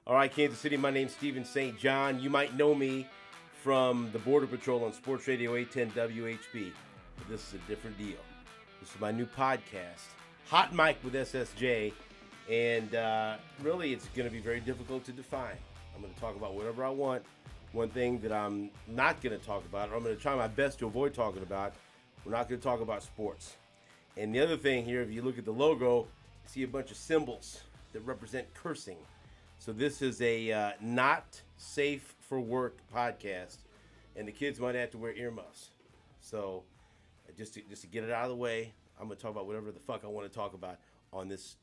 All right, Kansas City, my name's Stephen St. John. You might know me from the Border Patrol on Sports Radio 810 WHB. But this is a different deal. This is my new podcast, Hot Mic with SSJ. And really, it's going to be very difficult to define. I'm going to talk about whatever I want. One thing that I'm not going to talk about, or I'm going to try my best to avoid talking about, we're not going to talk about sports. And the other thing here, if you look at the logo, you see a bunch of symbols that represent cursing. So this is a not safe for work podcast, and the kids might have to wear earmuffs. So just to get it out of the way, I'm going to talk about whatever the fuck I want to talk about on this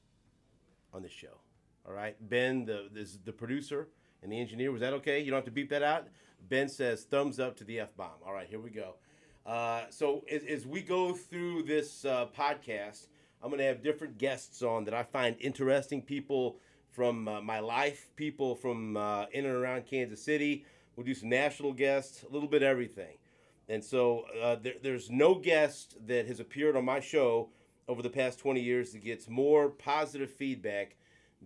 show. All right, Ben, the producer and the engineer, was that okay? You don't have to beep that out? Ben says thumbs up to the F-bomb. All right, here we go. So as we go through this podcast, I'm going to have different guests on that I find interesting, people from my life, people from in and around Kansas City. We'll do some national guests, a little bit of everything. And so there's no guest that has appeared on my show over the past 20 years that gets more positive feedback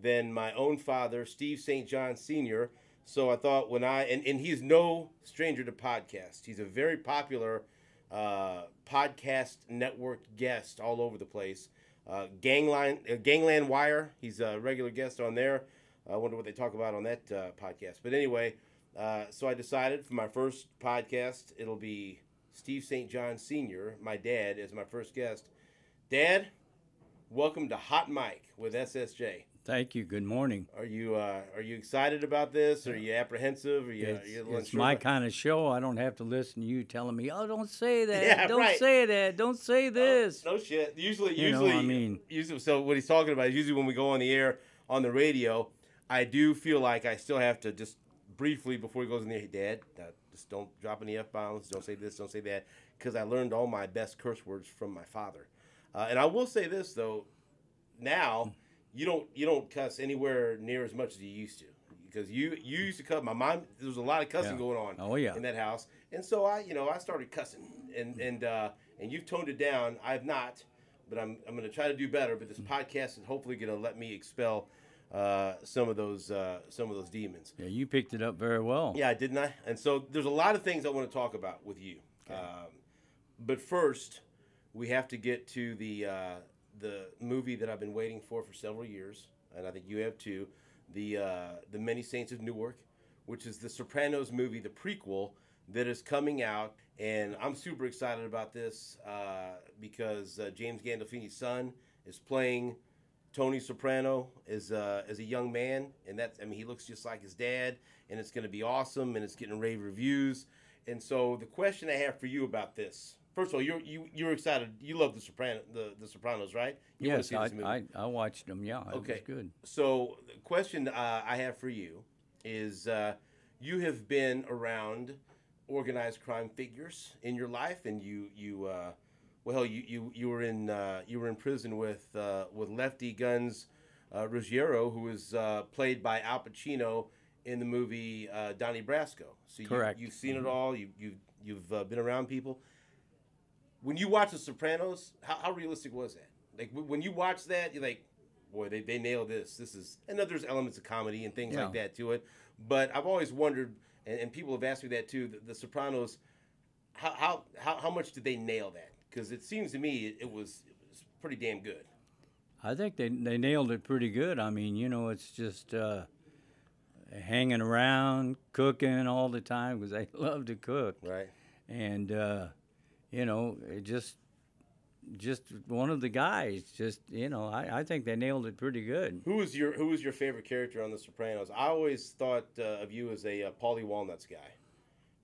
than my own father, Steve St. John Sr. So I thought and he's no stranger to podcasts. He's a very popular podcast network guest all over the place. Gangland Wire, he's a regular guest on there. I wonder what they talk about on that podcast. But anyway, so I decided for my first podcast, it'll be Steve St. John Sr., my dad, as my first guest. Dad, welcome to Hot Mic with SSJ. Thank you. Good morning. Are you excited about this? Are you apprehensive? It's my kind of show. I don't have to listen to you telling me, "Oh, don't say that. Yeah, don't right. say that. Don't say this." No shit. Usually, so what he's talking about is usually when we go on the air on the radio, I do feel like I still have to just briefly before he goes in there, hey, Dad, just don't drop any F-bombs. Don't say this. Don't say that. Because I learned all my best curse words from my father. And I will say this though, now. You don't cuss anywhere near as much as you used to, because you used to cuss. My mom, there was a lot of cussing going on in that house, and so I started cussing, and you've toned it down. I have not, but I'm going to try to do better. But this podcast is hopefully going to let me expel some of those demons. Yeah, you picked it up very well. Yeah, didn't I? And so there's a lot of things I want to talk about with you, but first we have to get to the movie that I've been waiting for several years, and I think you have too, the Many Saints of Newark, which is the Sopranos movie, the prequel that is coming out, and I'm super excited about this because James Gandolfini's son is playing Tony Soprano as a young man, and he looks just like his dad, and it's going to be awesome, and it's getting rave reviews. And so the question I have for you about this. First of all, you're excited. You love the Sopranos, right? Yes, I watched them. Yeah, it was good. So the question I have for you is, you have been around organized crime figures in your life, and you were in prison with Lefty Guns Ruggiero, who was played by Al Pacino in the movie Donnie Brasco. So correct. You've seen it all. You've been around people. When you watch The Sopranos, how realistic was that? Like, when you watch that, you're like, boy, they nailed this. I know there's elements of comedy and things like that to it, but I've always wondered, and people have asked me that too, the Sopranos, how much did they nail that? Because it seems to me it was pretty damn good. I think they nailed it pretty good. I mean, it's just hanging around, cooking all the time, because they love to cook. Right. And just one of the guys. I think they nailed it pretty good. Who was your favorite character on The Sopranos? I always thought of you as a Paulie Walnuts guy.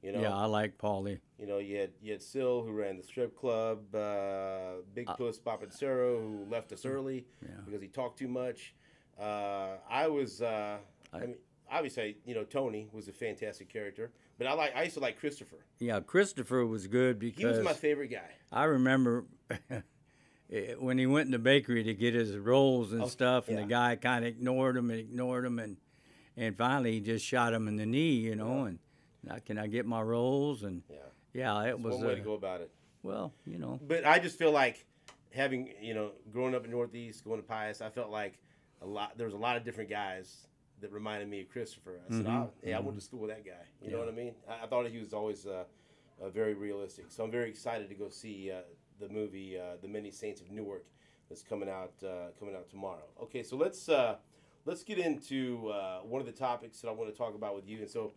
Yeah, I like Paulie. You had Syl, who ran the strip club, Big Puss Papancero, who left us early because he talked too much. Obviously, Tony was a fantastic character, but I used to like Christopher. Yeah, Christopher was good because he was my favorite guy. I remember when he went in the bakery to get his rolls and stuff, and the guy kind of ignored him, and finally he just shot him in the knee, and can I get my rolls? And it was one way to go about it. Well, But I just feel like having growing up in Northeast, going to Pius, I felt like there was a lot of different guys that reminded me of Christopher. I said, I went to school with that guy. You know what I mean? I thought he was always very realistic. So I'm very excited to go see the movie The Many Saints of Newark that's coming out tomorrow. Okay, so let's get into one of the topics that I want to talk about with you. And so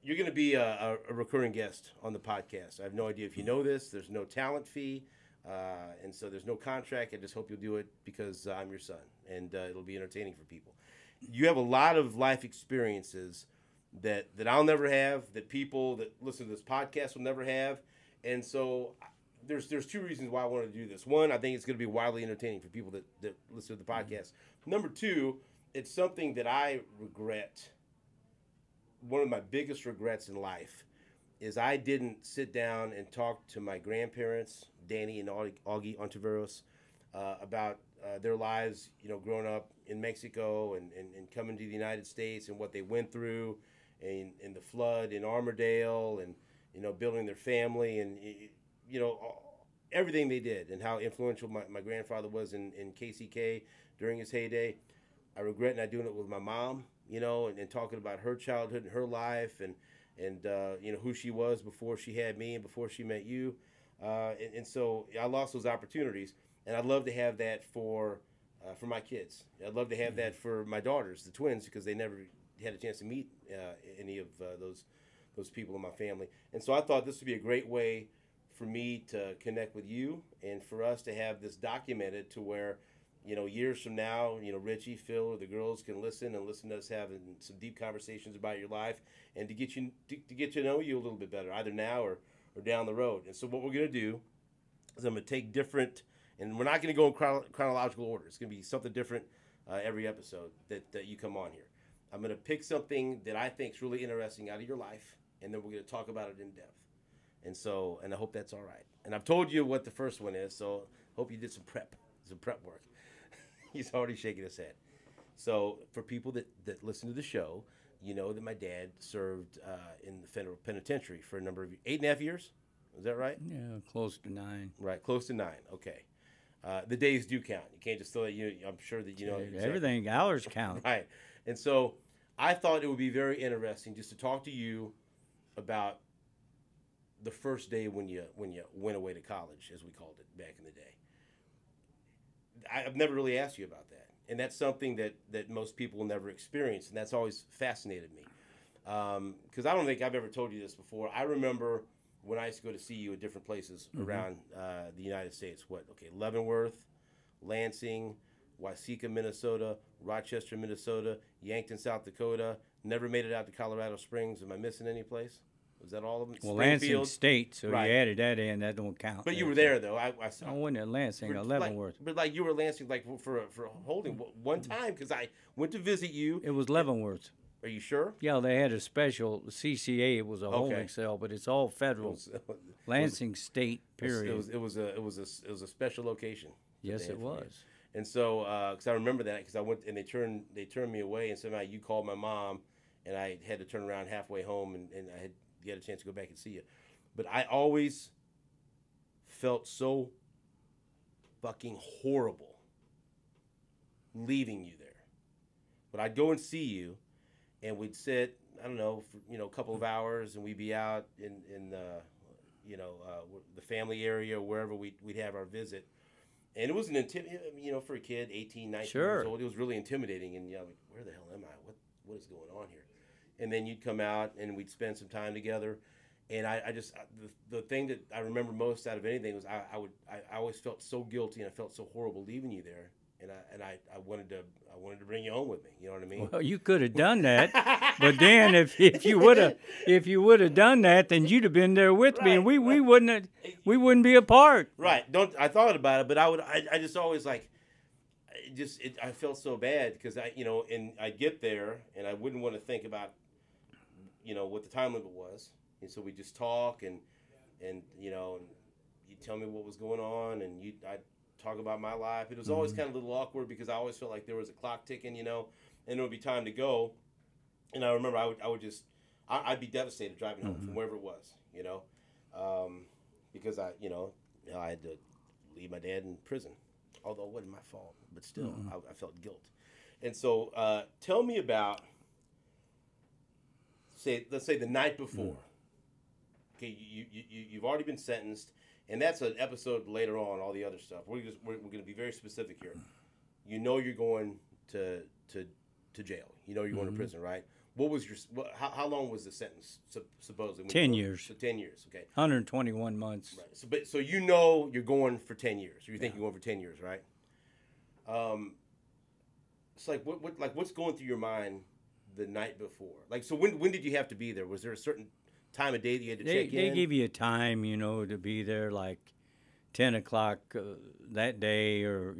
you're going to be a recurring guest on the podcast. I have no idea if you know this. There's no talent fee, and so there's no contract. I just hope you'll do it because I'm your son, and it'll be entertaining for people. You have a lot of life experiences that I'll never have, that people that listen to this podcast will never have, and so there's two reasons why I want to do this. One, I think it's going to be wildly entertaining for people that listen to the podcast. Number two, it's something that I regret. One of my biggest regrets in life is I didn't sit down and talk to my grandparents, Danny and Augie Ontiveros, about their lives, growing up in Mexico and coming to the United States and what they went through and the flood in Armourdale and, building their family and, everything they did and how influential my grandfather was in KCK during his heyday. I regret not doing it with my mom, and talking about her childhood and her life and who she was before she had me and before she met you. And so I lost those opportunities. And I'd love to have that for my kids. I'd love to have that for my daughters, the twins, because they never had a chance to meet any of those people in my family. And so I thought this would be a great way for me to connect with you and for us to have this documented to where, years from now, Richie, Phil, or the girls can listen to us having some deep conversations about your life and to get to know you a little bit better, either now or down the road. And so what we're going to do is I'm going to take different. And we're not going to go in chronological order. It's going to be something different every episode that you come on here. I'm going to pick something that I think is really interesting out of your life, and then we're going to talk about it in depth. And I hope that's all right. And I've told you what the first one is, so hope you did some prep work. He's already shaking his head. So for people that listen to the show, you know that my dad served in the federal penitentiary for a number of 8.5 years. Is that right? Yeah, close to 9. Right, close to 9. Okay. The days do count. You can't just throw that. I'm sure that you know exactly. Everything. Hours count. Right. And so I thought it would be very interesting just to talk to you about the first day when you went away to college, as we called it back in the day. I've never really asked you about that, and that's something that most people will never experience, and that's always fascinated me. Because I don't think I've ever told you this before. I remember when I used to go to see you at different places around the United States. Leavenworth, Lansing, Waseca, Minnesota, Rochester, Minnesota, Yankton, South Dakota. Never made it out to Colorado Springs. Am I missing any place? Was that all of them? Well, Lansing State, so right. You added that in. That don't count. But you were there, though. I wasn't at Lansing, at Leavenworth. But you were Lansing for holding one time because I went to visit you. It was Leavenworth. Are you sure? Yeah, they had a special CCA. It was a holding cell, but it's all federal. Lansing State. Period. It was a special location. Yes, it was. And so, because I remember that, because I went and they turned me away, and somehow you called my mom, and I had to turn around halfway home, and I had get a chance to go back and see you. But I always felt so fucking horrible leaving you there. But I'd go and see you, and we'd sit, I don't know, for, a couple of hours, and we'd be out in the family area or wherever we'd have our visit. And it was for a kid, 18, 19 years old, it was really intimidating. And like, where the hell am I? What is going on here? And then you'd come out, and we'd spend some time together. And I just the thing that I remember most out of anything was I always felt so guilty, and I felt so horrible leaving you there. And I wanted to bring you home with me. You know what I mean? Well, you could have done that, but then if you would have done that, then you'd have been there with me, and we wouldn't be apart. Right. I thought about it, but I just always like. I felt so bad because and I'd get there and I wouldn't want to think about, what the time limit was. And so we just talk and you'd tell me what was going on and I'd talk about my life. It was always kind of a little awkward because I always felt like there was a clock ticking, and it would be time to go. And I remember I'd be devastated driving home from wherever it was, because I had to leave my dad in prison. Although it wasn't my fault, but still, I felt guilt. And so, tell me about, let's say the night before. Okay, you've already been sentenced, and that's an episode later on. All the other stuff. We're going to be very specific here. You know you're going to jail. You know you're going to prison, right? What was how long was the sentence supposedly? 10 years. So 10 years. Okay. 121 months. Right. So you know you're going for 10 years. You think you're going for 10 years, right? It's like what's going through your mind the night before? Like, so when did you have to be there? Was there a certain time of day that you had to check in? They give you a time, to be there, like 10 o'clock that day, or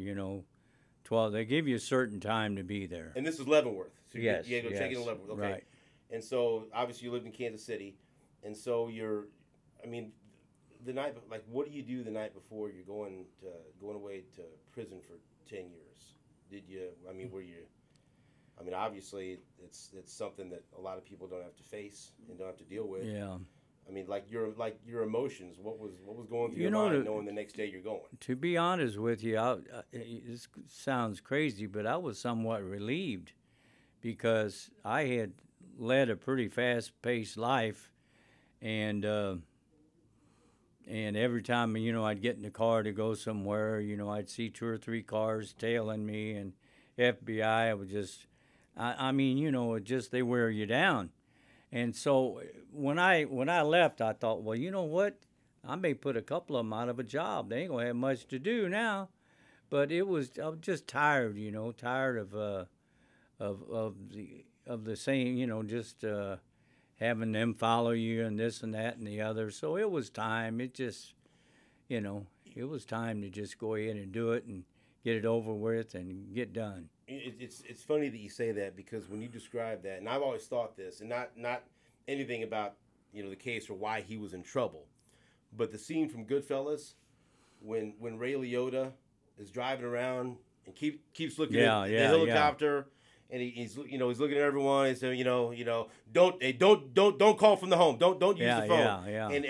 12. They give you a certain time to be there. And this is Leavenworth. So you had to go yes, check in Leavenworth. Okay. Right. And so obviously you lived in Kansas City, and so the night, like, what do you do the night before you're going away to prison for 10 years? Did you? Were you? Obviously it's something that a lot of people don't have to face and don't have to deal with. Yeah. Your emotions. What was going through your mind knowing the next day you're going? To be honest with you, this sounds crazy, but I was somewhat relieved because I had led a pretty fast-paced life, and every time I'd get in the car to go somewhere, I'd see 2 or 3 cars tailing me, and FBI would just, they wear you down. And so when I left, I thought, well, you know what? I may put a couple of them out of a job. They ain't gonna have much to do now. But I was just tired, tired of the same, just having them follow you and this and that and the other. So it was time. It just, it was time to just go ahead and do it and get it over with and get done. It's funny that you say that, because when you describe that, and I've always thought this, and not anything about the case or why he was in trouble, but the scene from Goodfellas when Ray Liotta is driving around and keeps looking at the helicopter, and he's looking at everyone and saying don't call from the home, don't use the phone, and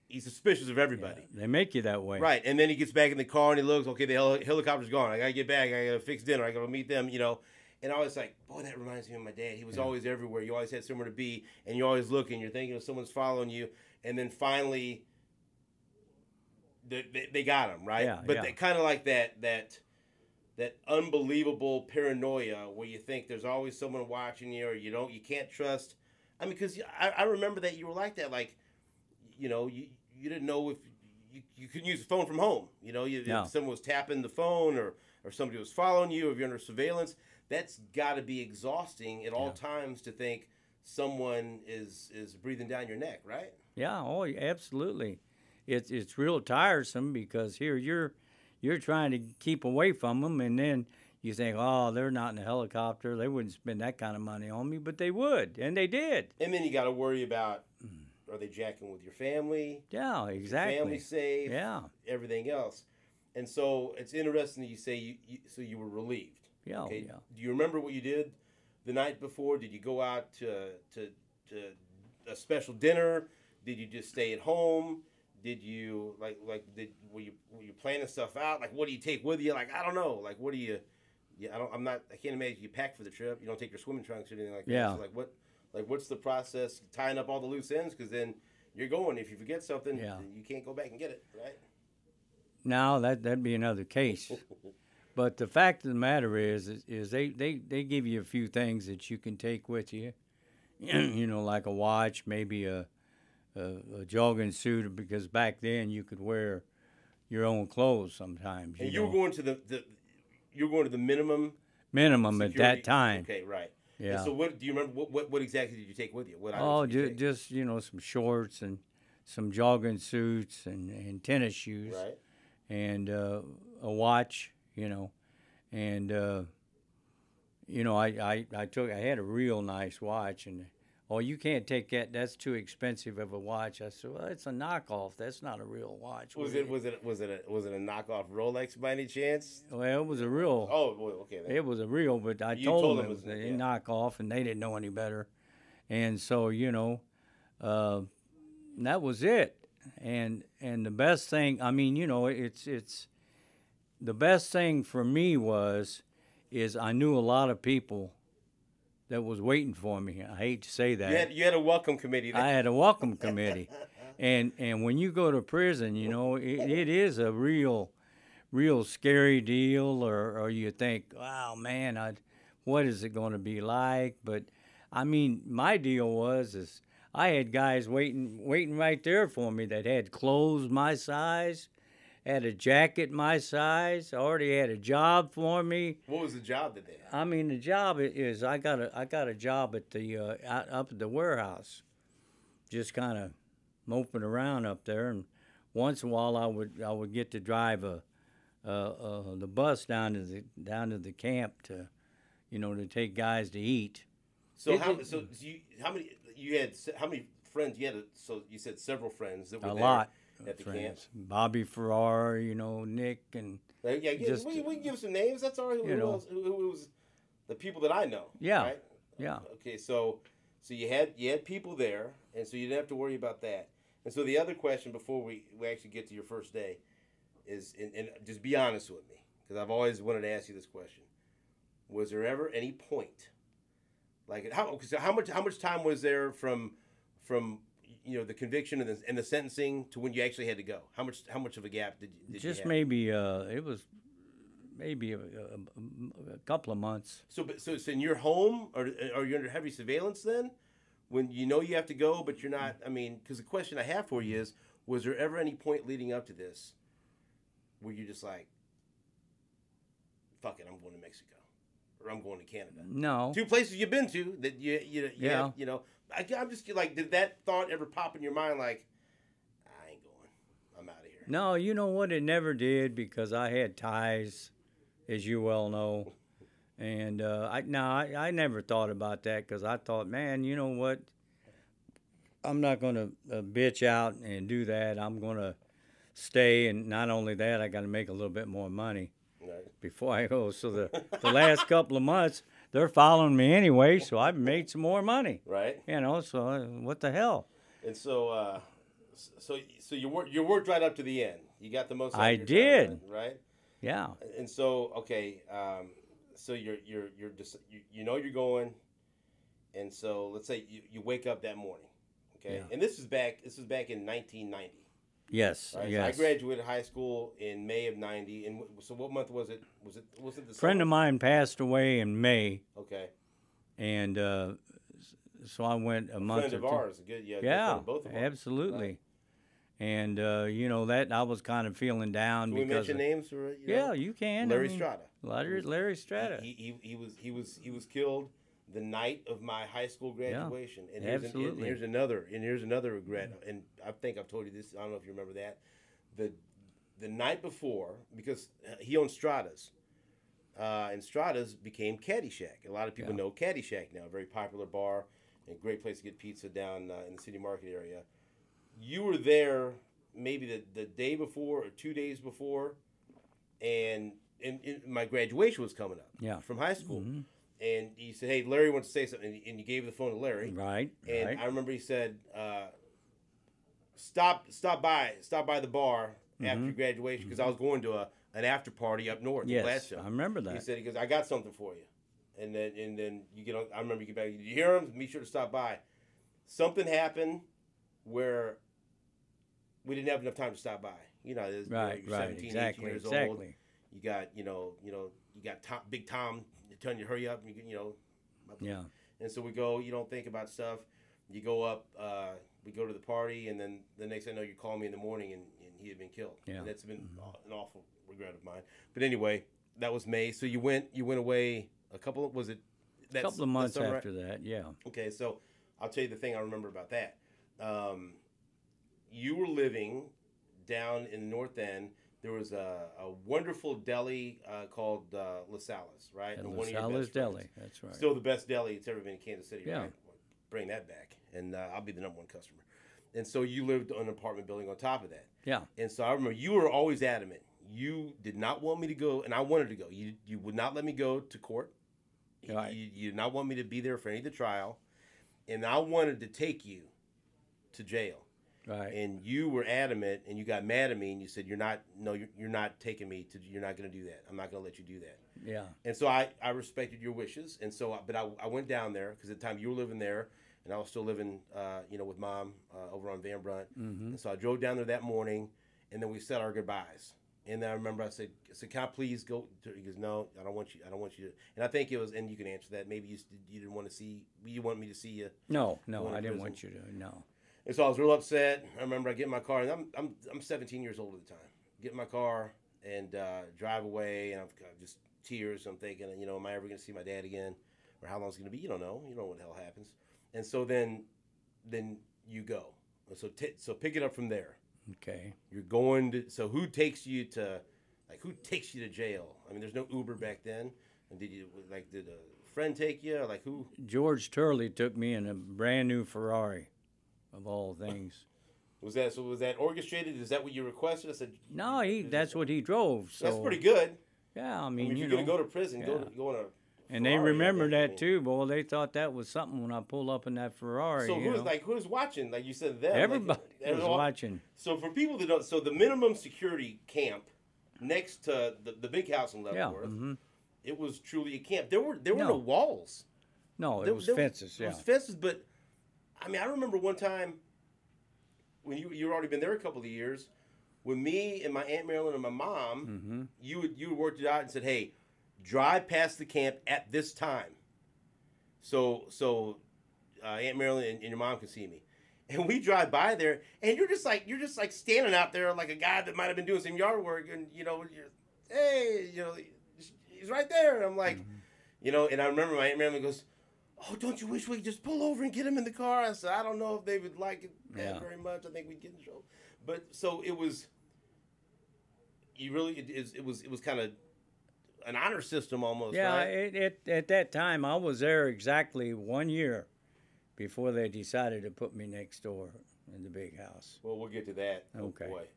he's suspicious of everybody. Yeah, they make you that way. Right, and then he gets back in the car and he looks, okay, the helicopter's gone. I got to get back. I got to fix dinner. I got to meet them, And I was like, boy, that reminds me of my dad. He was always everywhere. You always had somewhere to be, and you're always looking. You're thinking someone's following you. And then finally, they got him, right? Yeah, but they kind of like that unbelievable paranoia where you think there's always someone watching you, or you can't trust. Because I remember that you were like that. Like, you didn't know if you couldn't use the phone from home. If someone was tapping the phone, or somebody was following you, or if you're under surveillance, that's got to be exhausting at all times to think someone is breathing down your neck, right? Yeah, absolutely. It's real tiresome, because here you're trying to keep away from them, and then you think, oh, they're not in a helicopter. They wouldn't spend that kind of money on me, but they would, and they did. And then you got to worry about, are they jacking with your family? Yeah, exactly. Your family safe? Yeah. Everything else. And so it's interesting that you say you were relieved. Yeah, okay? yeah. Do you remember what you did the night before? Did you go out to a special dinner? Did you just stay at home? Did you were you planning stuff out? Like, what do you take with you? Like, I don't know. Like, what do you? Yeah, I can't imagine you pack for the trip. You don't take your swimming trunks or anything like that. So what's the process tying up all the loose ends? Because then you're going. If you forget something, you can't go back and get it, right? No, that'd be another case. But the fact of the matter is they give you a few things that you can take with you. Like a watch, maybe a jogging suit, because back then you could wear your own clothes sometimes. And you were going to the minimum security at that time. Okay, right. Yeah. And so what do you remember? What exactly did you take with you? What items did you take? Just some shorts and some jogging suits and tennis shoes. Right. And a watch, and I had a real nice watch, and you can't take that. That's too expensive of a watch. I said, well, it's a knockoff. That's not a real watch. Was it a knockoff Rolex by any chance? Well, it was a real. Oh, well, okay. Then. It was a real, but I told them it was a knockoff, and they didn't know any better, and so that was it. And the best thing, it's the best thing for me was is I knew a lot of people that was waiting for me. I hate to say that. You had a welcome committee there. I had a welcome committee. And when you go to prison, it is a real scary deal, or you think, wow, man, what is it going to be like? But I mean, my deal is I had guys waiting right there for me that had clothes my size, had a jacket my size, already had a job for me. What was the job that they had? I mean, the job is I got a job at the up at the warehouse, just kind of moping around up there, and once in a while I would get to drive the bus down to the camp to take guys to eat. So how many friends you had? So you said several friends that were there lot at the friends. camp. Bobby Farrar, Nick, and We can give some names. That's all right. Who was the people that I know? Yeah, right? yeah. Okay, so you had people there, and so you didn't have to worry about that. And so the other question before we actually get to your first day is, and just be honest with me, because I've always wanted to ask you this question: was there ever any point, like how much time was there from the conviction and the sentencing to when you actually had to go? How much of a gap did you just have? maybe it was maybe a couple of months. So in your home, or are you under heavy surveillance then? When you have to go, but you're not. I mean, because the question I have for you is: was there ever any point leading up to this where you're just like, "Fuck it, I'm going to Mexico, or I'm going to Canada"? No. 2 places you've been to that Yeah. I'm just like, did that thought ever pop in your mind? Like, I ain't going. I'm out of here. No, you know what? It never did, because I had ties, as you well know. And I never thought about that, because I thought, man, you know what? I'm not going to bitch out and do that. I'm going to stay, and not only that, I got to make a little bit more money before I go. So the last couple of months, they're following me anyway, so I've made some more money. Right. So what the hell? And so you worked right up to the end. You got the most. I did. Time, right. Yeah. And so okay. So you're just you're going, and so let's say you wake up that morning, okay, and this is back in 1990. Yes, right? yes. So I graduated high school in May of '90, and so what month was it? Was it the friend summer? of mine passed away in May. Okay. And so I went a month. Friend of ours, good, yeah, good friend of both of us. Absolutely. Right. And that I was kind of feeling down. Can we because mention names? Or, yeah, you can. Larry Strata. Larry Strata. He was killed the night of my high school graduation. Yeah, and absolutely. Here's another regret. And I think I've told you this. I don't know if you remember that. The night before, because he owned Strata's, and Strata's became Caddyshack. A lot of people know Caddyshack now, a very popular bar and great place to get pizza down in the city market area. You were there maybe the day before or 2 days before, and my graduation was coming up from high school. Mm-hmm. And he said, "Hey, Larry wants to say something," and you gave the phone to Larry. Right. And right. I remember he said, "Stop by the bar after your graduation," because I was going to an after party up north. Yes, in Gladstone. I remember that. He said, "I got something for you," and then you get on. I remember you get back. You hear him? Be sure to stop by. Something happened where we didn't have enough time to stop by. You're 17, 18 years old. You got Big Tom telling you to hurry up. Yeah. And so we go. You don't think about stuff. You go up. We go to the party, and then the next thing I know, you call me in the morning, and he had been killed. Yeah. And that's been an awful regret of mine. But anyway, that was May. So you went away a couple. Was it? A couple of months after that. Yeah. Okay, so I'll tell you the thing I remember about that. You were living down in the North End. There was a wonderful deli called La Salle's, right? La Salle's Deli, that's right. Still the best deli it's ever been in Kansas City, yeah. Right? Bring that back, and I'll be the #1 customer. And so you lived in an apartment building on top of that. Yeah. And so I remember you were always adamant. You did not want me to go, and I wanted to go. You would not let me go to court. Right. You did not want me to be there for any of the trial. And I wanted to take you to jail. Right. And you were adamant, and you got mad at me, and you said, you're not taking me to, you're not going to do that. I'm not going to let you do that. Yeah. And so I respected your wishes, and so but I went down there because at the time you were living there, and I was still living, with Mom over on Van Brunt. Mm-hmm. And so I drove down there that morning, and then we said our goodbyes. And then I remember I said, can I please go? He goes, no, I don't want you to. And I think it was, and you can answer that. Maybe you didn't want to see, you want me to see you. No, I didn't want you to. No. And so I was real upset. I remember I get in my car, and I'm 17 years old at the time. Get in my car and drive away, and I've got just tears. I'm thinking, am I ever going to see my dad again, or how long it's going to be? You don't know. You don't know what the hell happens. And so then you go. So pick it up from there. Okay. You're going to. So who takes you to jail? I mean, there's no Uber back then. And did a friend take you? Like who? George Turley took me in a brand new Ferrari, of all things. Was that orchestrated? Is that what you requested? I said no. That's what he drove. So that's pretty good. Yeah, I mean, if you're gonna go to prison, go on a. And Ferrari, they remember that too, boy. They thought that was something when I pulled up in that Ferrari. So who's watching? Like you said, them. Everybody was watching. So for people that don't, so the minimum security camp next to the big house in Leavenworth, it was truly a camp. There were no walls. No, it was fences. It was fences, but I mean, I remember one time when you already been there a couple of years, when me and my Aunt Marilyn and my mom, you worked it out and said, hey, drive past the camp at this time, so Aunt Marilyn and your mom can see me, and we drive by there, and you're just like standing out there like a guy that might have been doing some yard work, and hey, he's right there, and I'm like, and I remember my Aunt Marilyn goes, oh, don't you wish we could just pull over and get him in the car? I said, I don't know if they would like it that very much. I think we'd get in trouble, but so it was. It was kind of an honor system almost. Yeah, right? At that time, I was there exactly 1 year before they decided to put me next door in the big house. Well, we'll get to that. Okay. Oh, boy.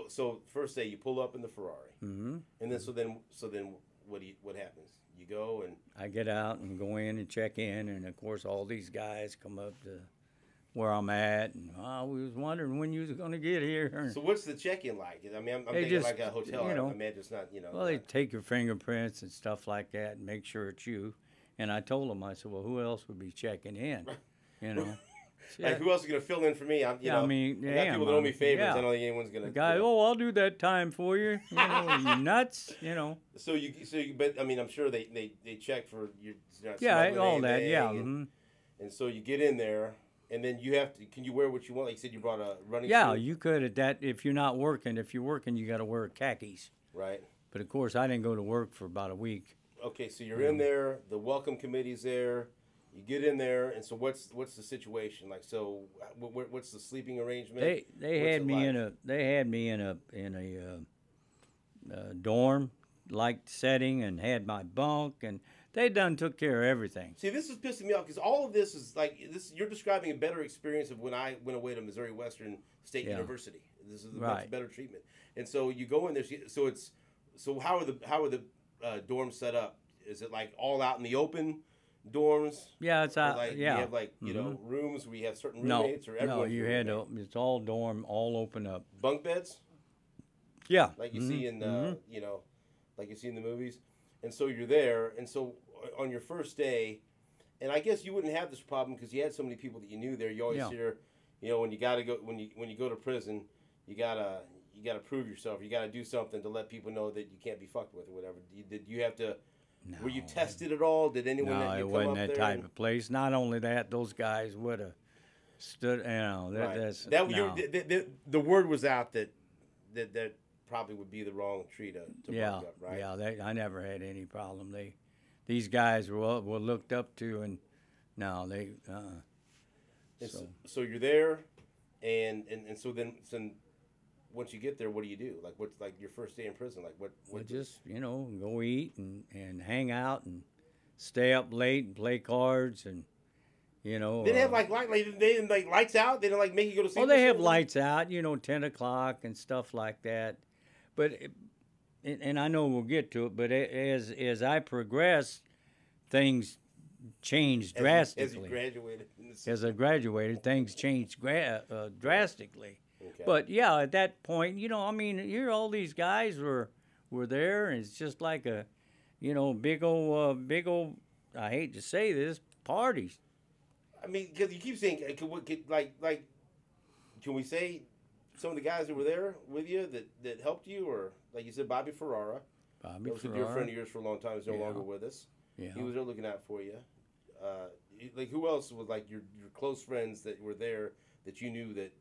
So first day you pull up in the Ferrari, and then so then what happens? You go and I get out and go in and check in, and of course all these guys come up to where I'm at, and we was wondering when you was going to get here. So what's the check-in like? I mean, I'm thinking like a hotel. I imagine it's not, Well, they take your fingerprints and stuff like that and make sure it's you. And I told them, I said, well, who else would be checking in? Like, who else is going to fill in for me? I mean, I got people that owe me favors. I don't think anyone's going to. The guy, I'll do that time for you. You nuts? So but I mean, I'm sure they check for you. All that. Yeah. And so you get in there. And then you have to. Can you wear what you want? Like you said, you brought a running suit. Yeah, you could at that. If you're not working, if you're working, you got to wear khakis. Right. But of course, I didn't go to work for about a week. Okay, so you're in there. The welcome committee's there. You get in there, and so what's the situation like? So what's the sleeping arrangement? They had me in a dorm like setting and had my bunk, and they done took care of everything. See, this is pissing me off because all of this is like this. You're describing a better experience of when I went away to Missouri Western State University. This is much better treatment. And so you go in there. So how are the dorms set up? Is it like all out in the open dorms? Yeah, it's out. Like, yeah, you have like rooms where you have certain roommates or everyone. No, you had it's all dorm, all open up. Bunk beds. Yeah, like you see in like you see in the movies. And so you're there, and so on your first day, and I guess you wouldn't have this problem because you had so many people that you knew there. You always hear, when you go to prison, you gotta prove yourself. You gotta do something to let people know that you can't be fucked with or whatever. Did you have to? No. Were you tested at all? Did anyone? No, it wasn't that type of place. Not only that, those guys would have stood. That's the word was out that probably would be the wrong tree to bunk up, right? Yeah, I never had any problem. These guys were looked up to, and no, they. So you're there, and so then once you get there, what do you do? Like what's like your first day in prison? Like what? Just go eat and hang out and stay up late and play cards and. They didn't have they didn't like lights out. They didn't like make you go to sleep. Oh, they have lights out. 10 o'clock and stuff like that. But, and I know we'll get to it, but as I progressed, things changed drastically. As you graduated. As I graduated, things changed drastically. Okay. But yeah, at that point, I mean, here all these guys were there, and it's just like a, big old. I hate to say this, parties. I mean, because you keep saying, can we say some of the guys that were there with you that helped you, or like you said, Bobby Ferrara. Bobby was Ferrara. a dear friend of yours for a long time. He's no longer with us. Yeah. He was there looking out for you. Like who else was like your close friends that were there that you knew that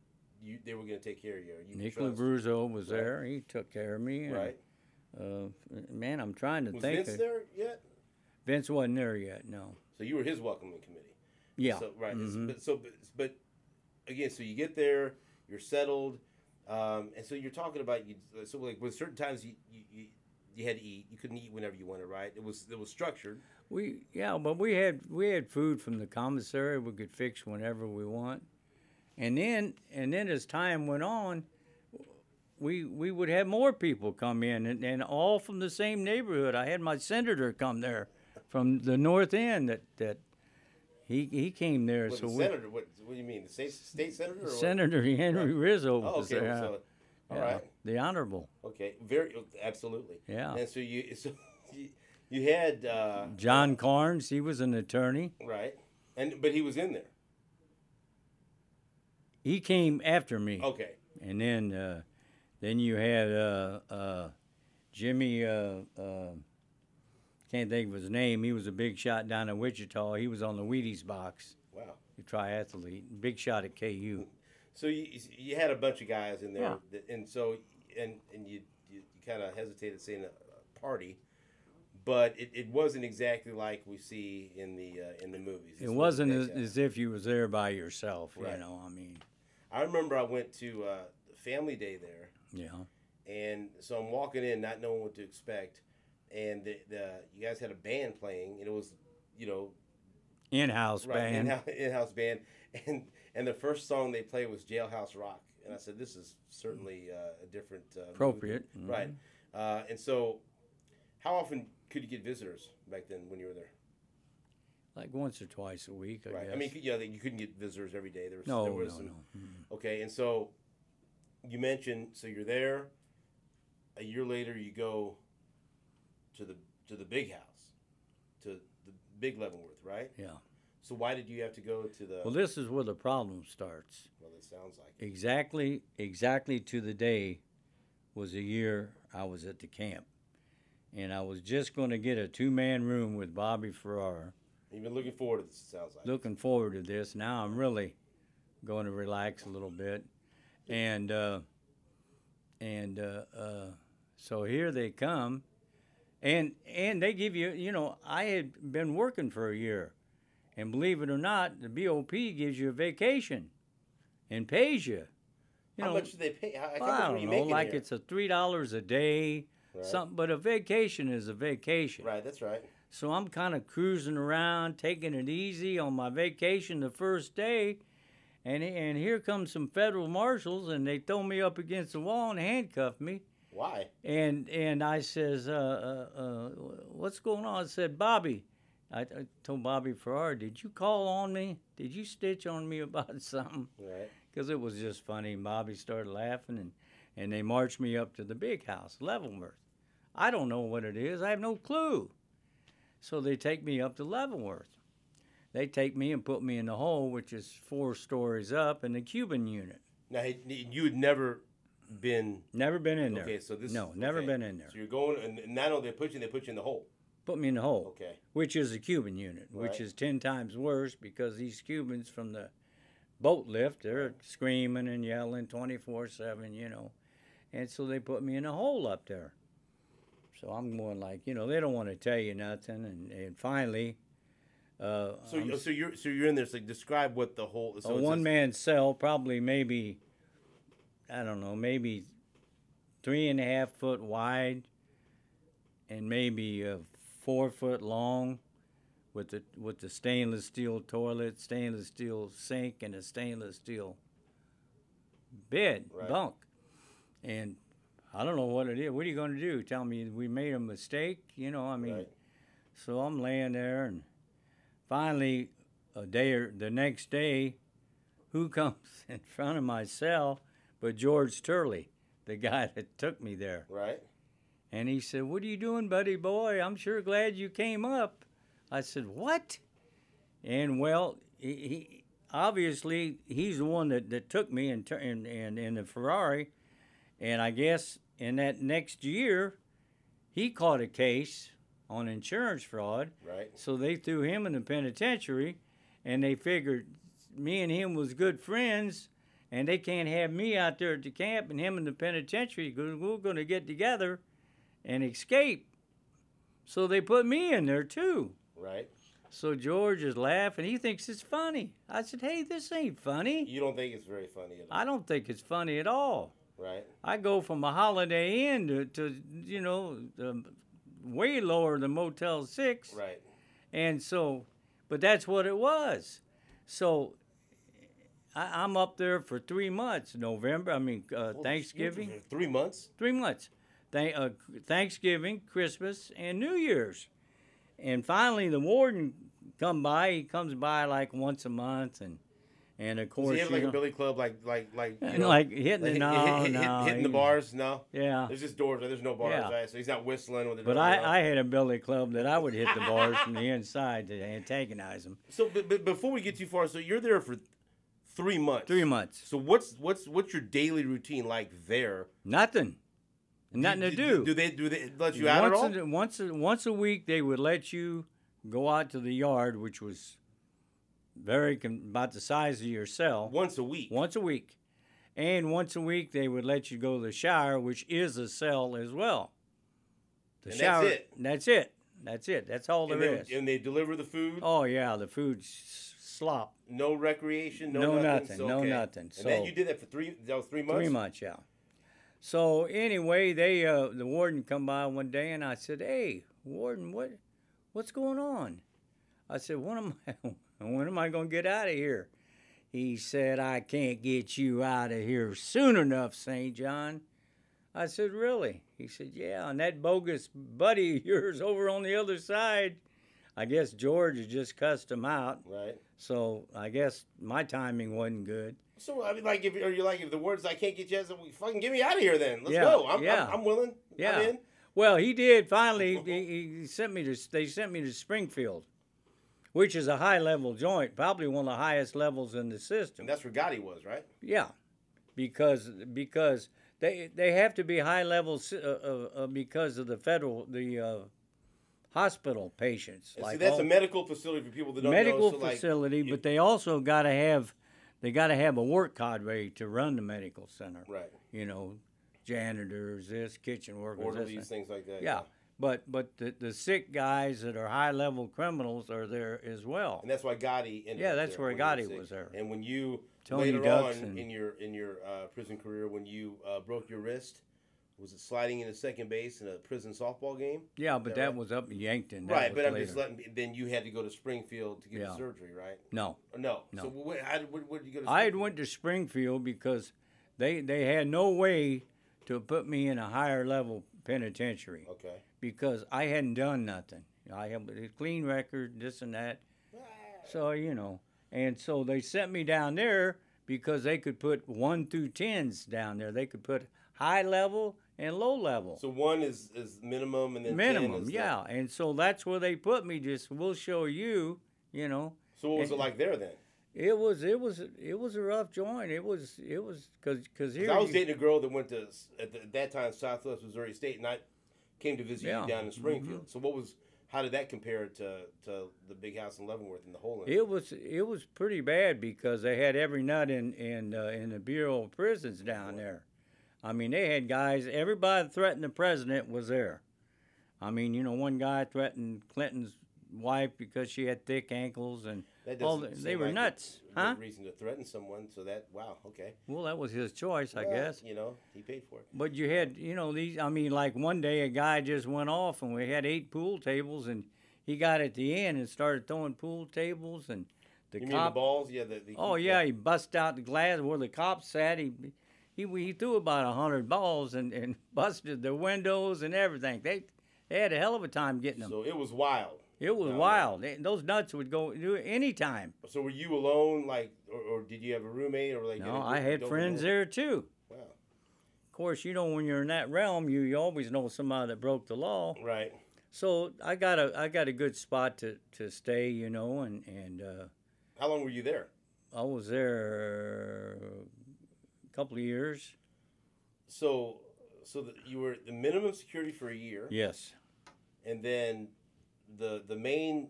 they were going to take care of you? Nick Labruzzo was there. He took care of me. Right. Man, I'm trying to was think. Was Vince there yet? Vince wasn't there yet. No. So you were his welcoming committee. Yeah. So, right. Mm-hmm. But again, so you get there, you're settled, and so you're talking about you. So like with certain times you had to eat. You couldn't eat whenever you wanted, right? It was structured. But we had food from the commissary. We could fix whenever we want, and then as time went on, we would have more people come in, and all from the same neighborhood. I had my senator come there from the north end. That he came there. Well, so the senator, what do you mean? The state senator? Or Senator Henry Rizzo was okay. there. So, all right. The honorable. Okay. Absolutely. Yeah. And so you had John Carnes. He was an attorney. Right. But he was in there. He came after me. Okay. And then you had Jimmy. Can't think of his name. He was a big shot down in Wichita. He was on the Wheaties box. Wow. A triathlete. Big shot at KU. So you had a bunch of guys in there, Yeah. and so you kind of hesitated saying a party, but it wasn't exactly like we see in the movies. It wasn't as if you was there by yourself. Right. I mean, I remember I went to family day there. Yeah. And so I'm walking in, not knowing what to expect, and you guys had a band playing, and it was in-house band. In-house band, and the first song they played was Jailhouse Rock, and I said, this is certainly a different appropriate, right? And so, how often could you get visitors back then when you were there? Like once or twice a week, I guess. I mean, you couldn't get visitors every day. There was no. Mm-hmm. Okay, and so you mentioned, so you're there. A year later, you go to the big house, to the big Leavenworth, right? Yeah. So why did you have to go to the? Well, this is where the problem starts. Well, it sounds like it. Exactly to the day was a year I was at the camp, and I was just going to get a 2-man room with Bobby Ferrara. You've been looking forward to this, it sounds like. Looking forward to this. Now I'm really going to relax a little bit, and so here they come, and they give you, I had been working for a year, and believe it or not, the BOP gives you a vacation, and pays you. How much do they pay? I don't know, like it's $3 a day, right. Something. But a vacation is a vacation. Right, that's right. So I'm kind of cruising around, taking it easy on my vacation the first day, and here comes some federal marshals, and they throw me up against the wall and handcuff me. Why? And I says, what's going on? I said, Bobby. I told Bobby Ferrara, did you call on me? Did you stitch on me about something? Right. Because it was just funny. And Bobby started laughing, and they marched me up to the big house, Leavenworth. I don't know what it is. I have no clue. So they take me up to Leavenworth. They take me and put me in the hole, which is 4 stories up, in the Cuban unit. Now, you had never been... Never been in there. Okay, so this... No, never been in there. So you're going, and not only they put you in the hole. Put me in the hole. Okay. Which is a Cuban unit, right. Which is 10 times worse because these Cubans from the boat lift, they're screaming and yelling 24/7, And so they put me in a hole up there. So I'm going like, they don't want to tell you nothing. And finally... So you're in there. So describe what the hole is. So a one-man cell, probably maybe, I don't know, maybe 3.5 foot wide, and maybe 4 foot long, with the stainless steel toilet, stainless steel sink, and a stainless steel bed, right. Bunk. And I don't know what it is. What are you going to do? Tell me we made a mistake? Right. So I'm laying there, and finally, the next day, who comes in front of my cell but George Turley, the guy that took me there. Right. And he said, "What are you doing, buddy boy? I'm sure glad you came up." I said, "What?" And well, he obviously he's the one that took me in the Ferrari, and I guess in that next year, he caught a case on insurance fraud. Right. So they threw him in the penitentiary, and they figured me and him was good friends, and they can't have me out there at the camp and him in the penitentiary because we're going to get together and escape. So they put me in there too. Right. So George is laughing. He thinks it's funny. I said, "Hey, this ain't funny." You don't think it's very funny at all? I don't think it's funny at all. Right. I go from a Holiday Inn to way lower than Motel 6. Right. And so, but that's what it was. So I'm up there for 3 months. Thanksgiving. 3 months? 3 months. Thanksgiving, Christmas, and New Year's. And finally, the warden come by. He comes by like once a month, and of course, Does he have like a billy club, like hitting the bars? No. Yeah. There's just doors. There's no bars, right? So he's not whistling with the. But I had a billy club that I would hit the bars from the inside to antagonize them. So, but before we get too far, so you're there for 3 months. 3 months. So what's your daily routine like there? Nothing. Nothing to do. Do they let you out at all? Once a week, they would let you go out to the yard, which was about the size of your cell. Once a week. Once a week, and once a week they would let you go to the shower, which is a cell as well. The shower. That's it. That's it. That's all there is. And they deliver the food. Oh yeah, the food's slop. No recreation. No nothing. So, no nothing. And then you did that for 3 months. 3 months, yeah. So anyway, the warden come by one day, and I said, "Hey, warden, what's going on?" I said, "When am I going to get out of here?" He said, "I can't get you out of here soon enough, St. John." I said, "Really?" He said, "Yeah, and that bogus buddy of yours over on the other side." I guess George had just cussed him out. Right. So I guess my timing wasn't good. So I mean, if the word's "I can't get you out," so fucking get me out of here then. Let's go. I'm willing. Yeah. I'm in. Well, he did finally. They sent me to Springfield, which is a high-level joint, probably one of the highest levels in the system. And that's where Gotti was, right? Yeah, because they have to be high levels because of the hospital patients. See, that's a medical facility for people that don't know. Medical facility, but they also got to have a work cadre to run the medical center. Right. Janitors, kitchen workers, orderlies, things like that. Yeah. But the sick guys that are high-level criminals are there as well. And that's why Gotti ended up Yeah, that's there where Gotti was there. And when you, Tony later Ducks on in your prison career, when you broke your wrist, was it sliding into second base in a prison softball game? Yeah, but that was up in Yankton. Right, but I'm just then you had to go to Springfield to get the surgery, right? No. No. So where did you go to Springfield? I had went to Springfield because they had no way to put me in a higher level penitentiary. Okay. Because I hadn't done nothing. I have a clean record, this and that. So, and so they sent me down there because they could put 1 through 10s down there. They could put high level and low level. So 1 is minimum, and then minimum, 10 is yeah. And so that's where they put me. We'll show you, So what was it like there then? It was a rough joint. It was because here I was dating a girl that went to at that time Southwest Missouri State, and I came to visit you down in Springfield. Mm-hmm. So how did that compare to the big house in Leavenworth and the whole? It was pretty bad because they had every nut in the Bureau of Prisons down there. I mean, they had guys. Everybody that threatened the president was there. I mean, one guy threatened Clinton's wife because she had thick ankles, and they were nuts, huh? Reason to threaten someone, so that okay. Well, that was his choice, I guess. He paid for it. But you had, these. I mean, like one day a guy just went off, and we had 8 pool tables, and he got at the end and started throwing pool tables, and you mean the balls? Yeah. He bust out the glass where the cops sat. He threw about 100 balls and busted the windows and everything. They had a hell of a time getting them. So it was wild. It was wild. Those nuts would go do it anytime. So were you alone, like, or did you have a roommate, or like? No, I had friends there too. Wow. Of course, when you're in that realm, you always know somebody that broke the law. Right. So I got a good spot to stay, and How long were you there? I was there a couple of years. So you were the minimum security for a year. Yes. And then the main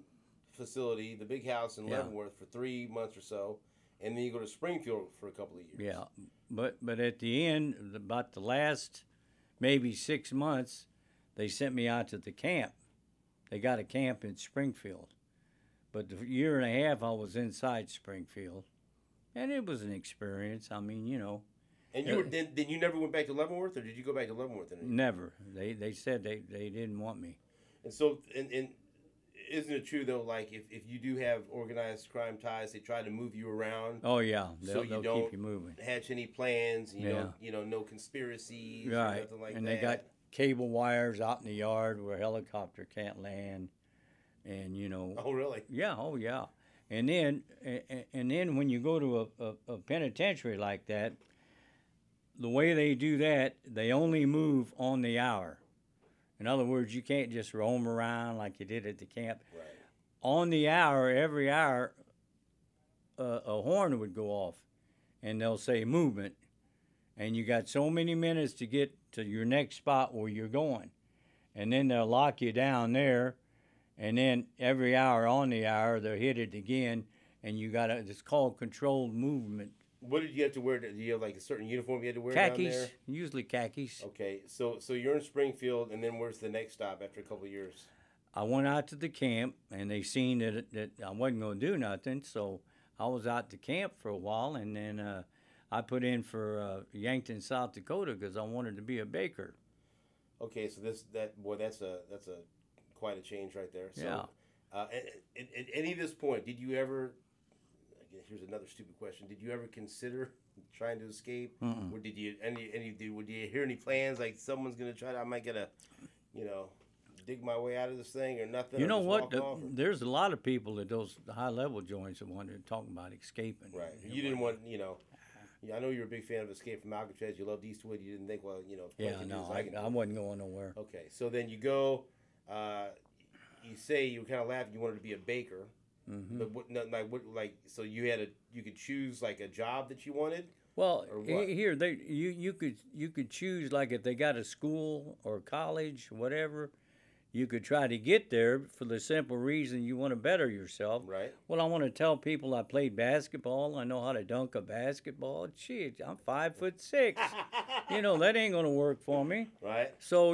facility, the big house in Leavenworth, for 3 months or so, and then you go to Springfield for a couple of years. Yeah, but at the end, about the last maybe 6 months, they sent me out to the camp. They got a camp in Springfield, but the year and a half I was inside Springfield, and it was an experience. I mean, And you were then you never went back to Leavenworth, or did you go back to Leavenworth? Never. They said they didn't want me. And so, and isn't it true though? Like if you do have organized crime ties, they try to move you around. Oh yeah, they'll keep you moving. Hatch any plans? No conspiracies. Right. Or nothing like and that. They got cable wires out in the yard where a helicopter can't land, and Oh really? Yeah. Oh yeah. And then when you go to a penitentiary like that, the way they do that, they only move on the hour. In other words, you can't just roam around like you did at the camp. Right. On the hour, every hour, a horn would go off, and they'll say movement, and you got so many minutes to get to your next spot where you're going, and then they'll lock you down there, and then every hour on the hour they'll hit it again, and it's called controlled movement. What did you have to wear? Did you have like a certain uniform you had to wear Khakis, down there? usually khakis. Okay, so you're in Springfield, and then where's the next stop after a couple of years? I went out to the camp, and they seen that I wasn't going to do nothing, so I was out to camp for a while, and then I put in for Yankton, South Dakota, because I wanted to be a baker. Okay, so that's a quite a change right there. So, yeah. At any of this point, did you ever? Here's another stupid question. Did you ever consider trying to escape? Mm-mm. Or did you would you hear any plans like someone's gonna try to? I might get a, dig my way out of this thing or nothing. You know what? There's a lot of people at those high level joints that wanted to talk about escaping. Right. You didn't want. I know you're a big fan of Escape from Alcatraz. You loved Eastwood. You didn't think, Yeah, no, I wasn't going nowhere. Okay, so then you go. You say you were kind of laughing. You wanted to be a baker. Mm-hmm. But so you could choose like a job that you wanted. Well, here you could choose, like, if they got a school or college, whatever. You could try to get there for the simple reason you want to better yourself. Right. Well, I want to tell people I played basketball. I know how to dunk a basketball. Gee, I'm 5'6". That ain't gonna work for me. Right. So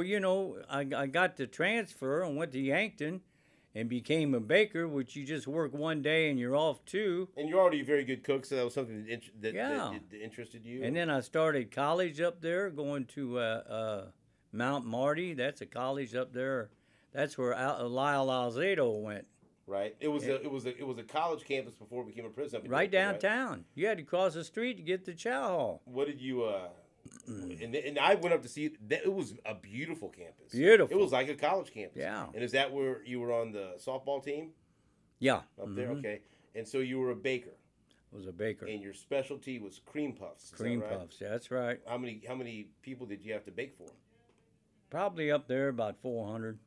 I got the transfer and went to Yankton, and became a baker, which you just work one day and you're off two. And you're already a very good cook, so that was something that interested you. And then I started college up there, going to Mount Marty. That's a college up there. That's where Lyle Alzado went. Right. It was a college campus before it became a prison. Right downtown. Right? You had to cross the street to get to Chow Hall. What did you? And I went up to see it. It was a beautiful campus. Beautiful. It was like a college campus. Yeah. And is that where you were on the softball team? Yeah. Up there, okay. And so you were a baker. I was a baker. And your specialty was cream puffs. Cream puffs. That's right. How many people did you have to bake for? Probably up there about 400.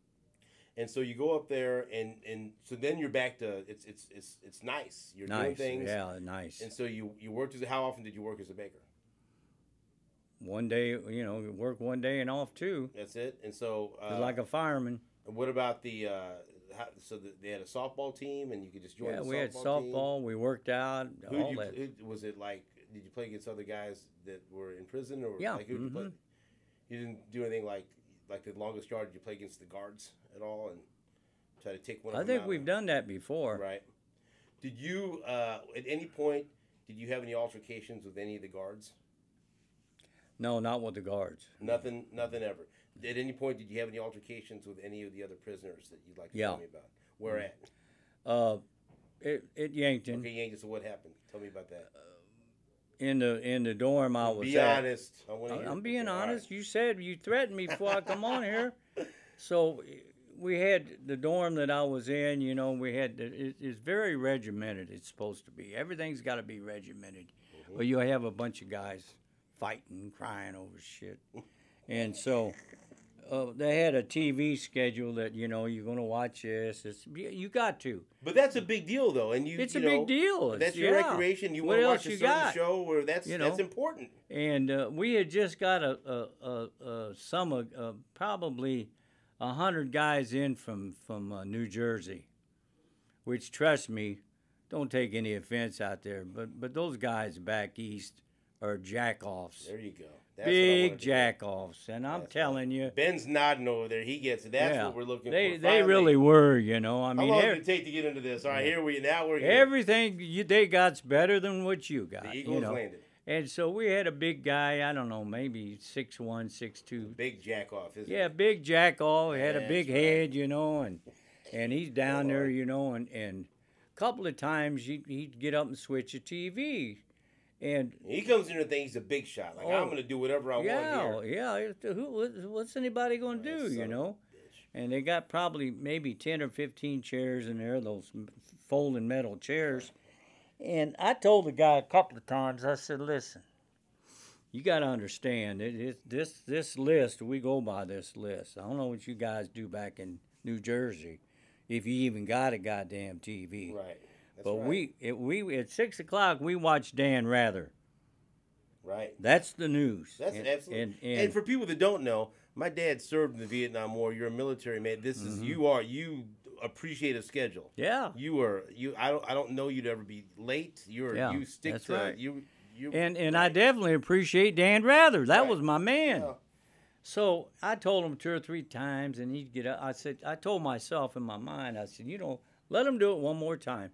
And so you go up there, and so then you're back to it's nice. You're doing things. Yeah, nice. And so you worked how often did you work as a baker? One day, you work one day and off two. That's it. And so just like a fireman. And what about they had a softball team, and you could just join. Yeah, the we had softball. Team? We worked out. Was it like? Did you play against other guys that were in prison, or yeah? Like, who did you play? You didn't do anything like the longest yard. Did you play against the guards at all and try to take one? I think we've done that before. Right. Did you at any point did you have any altercations with any of the guards? No, not with the guards. Nothing ever. At any point, did you have any altercations with any of the other prisoners that you'd like to tell me about? Where at? At Yankton. Okay, Yankton. So what happened? Tell me about that. In the dorm I was Be honest. I'm being honest. Right. You threatened me before I come on here. So we had the dorm that I was in. You know, we had it's very regimented. It's supposed to be. Everything's got to be regimented, or you'll have a bunch of guys fighting, crying over shit. And so they had a TV schedule that you're going to watch this. You got to. But that's a big deal, though, and it's a big deal. That's your recreation. You want to watch a certain show, or that's important. And we had just got probably 100 guys in from New Jersey, which, trust me, don't take any offense out there, but those guys back east are jack-offs. There you go. Big jack-offs, and I'm telling you. Ben's nodding over there. He gets it. That's what we're looking for. They really were, I mean, how long did it take to get into this? All right, here we now we're here. Everything they got's better than what you got. The Eagles landed. And so we had a big guy, I don't know, maybe 6'1", 6'2". Big jack-off, isn't it? Big jack-off. He had a big head, and he's down there, and a couple of times he'd get up and switch a TV. And he comes in and thinks he's a big shot. Like, I'm going to do whatever I want here. Yeah. What's anybody going to do, And they got probably maybe 10 or 15 chairs in there, those folding metal chairs. And I told the guy a couple of times, I said, listen, you got to understand, this list, we go by this list. I don't know what you guys do back in New Jersey, if you even got a goddamn TV. Right. But we at 6 o'clock we watched Dan Rather. Right. That's the news. That's absolutely. And for people that don't know, my dad served in the Vietnam War. You're a military man. This is you appreciate a schedule. Yeah. I don't know you to ever be late. You stick that's to right. you. And right. I definitely appreciate Dan Rather. That was my man. Yeah. So I told him 2 or 3 times, and he'd get up. I told myself in my mind, I said, let him do it one more time.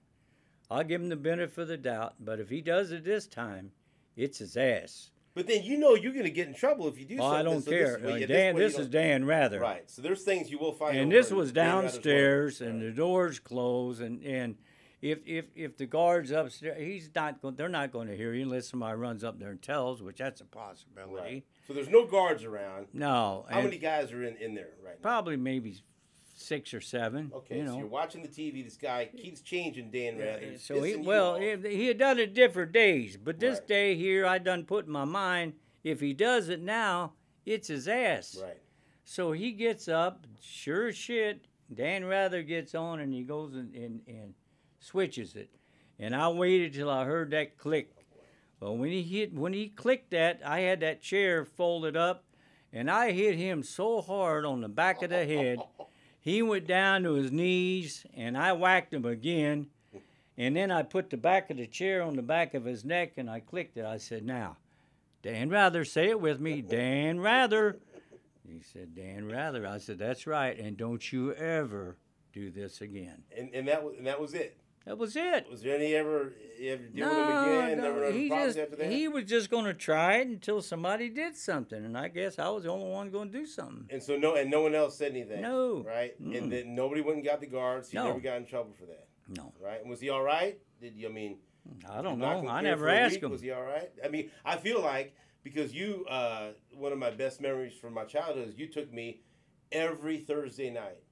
I'll give him the benefit of the doubt, but if he does it this time, it's his ass. But then you're going to get in trouble if you do something. I don't care. This is Dan Rather. Right. So there's things you will find. And this was downstairs, and the doors closed, and if the guard's upstairs, they're not going to hear you unless somebody runs up there and tells, which that's a possibility. Right. So there's no guards around. No. How many guys are in there right now? Probably maybe 6 or 7. Okay, so you're watching the TV. This guy keeps changing Dan Rather. So he had done it different days, but this day here, I done put in my mind, if he does it now, it's his ass. Right. So he gets up, sure as shit, Dan Rather gets on, and he goes and switches it. And I waited till I heard that click. Well, when he clicked that, I had that chair folded up, and I hit him so hard on the back of the head. He went down to his knees, and I whacked him again. And then I put the back of the chair on the back of his neck, and I clicked it. I said, now, Dan Rather, say it with me, Dan Rather. He said, Dan Rather. I said, that's right, and don't you ever do this again. And that was it? That was it. Was there any you ever deal with him again? Never problems after that? He was just going to try it until somebody did something, and I guess I was the only one going to do something. And so no one else said anything. No. Right. Mm. And then nobody went and got the guards. He never got in trouble for that. No. Right. And was he all right? I don't know. I never asked him. Was he all right? I mean, I feel like because you, one of my best memories from my childhood is you took me every Thursday night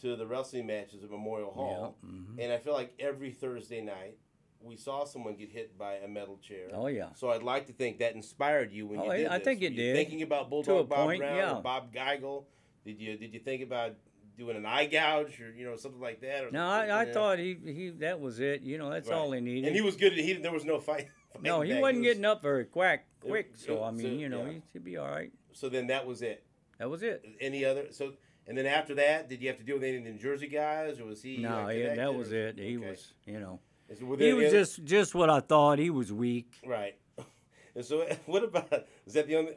to the wrestling matches at Memorial Hall. Yeah. Mm-hmm. And I feel like every Thursday night we saw someone get hit by a metal chair. Oh, yeah. So I'd like to think that inspired you when you did this. I think it did. Thinking about Bulldog Bob Brown or Bob Geigel? Did you think about doing an eye gouge or something like that? Or no, I thought he that was it. That's all he needed. And he was good. There was no fight. No, he wasn't getting up very quick. So he'd be all right. So then that was it. That was it. Any other? So. And then after that, did you have to deal with any of the New Jersey guys, or was he? No, that was it. He was, He was just what I thought. He was weak. Right. And so, what about? Is that the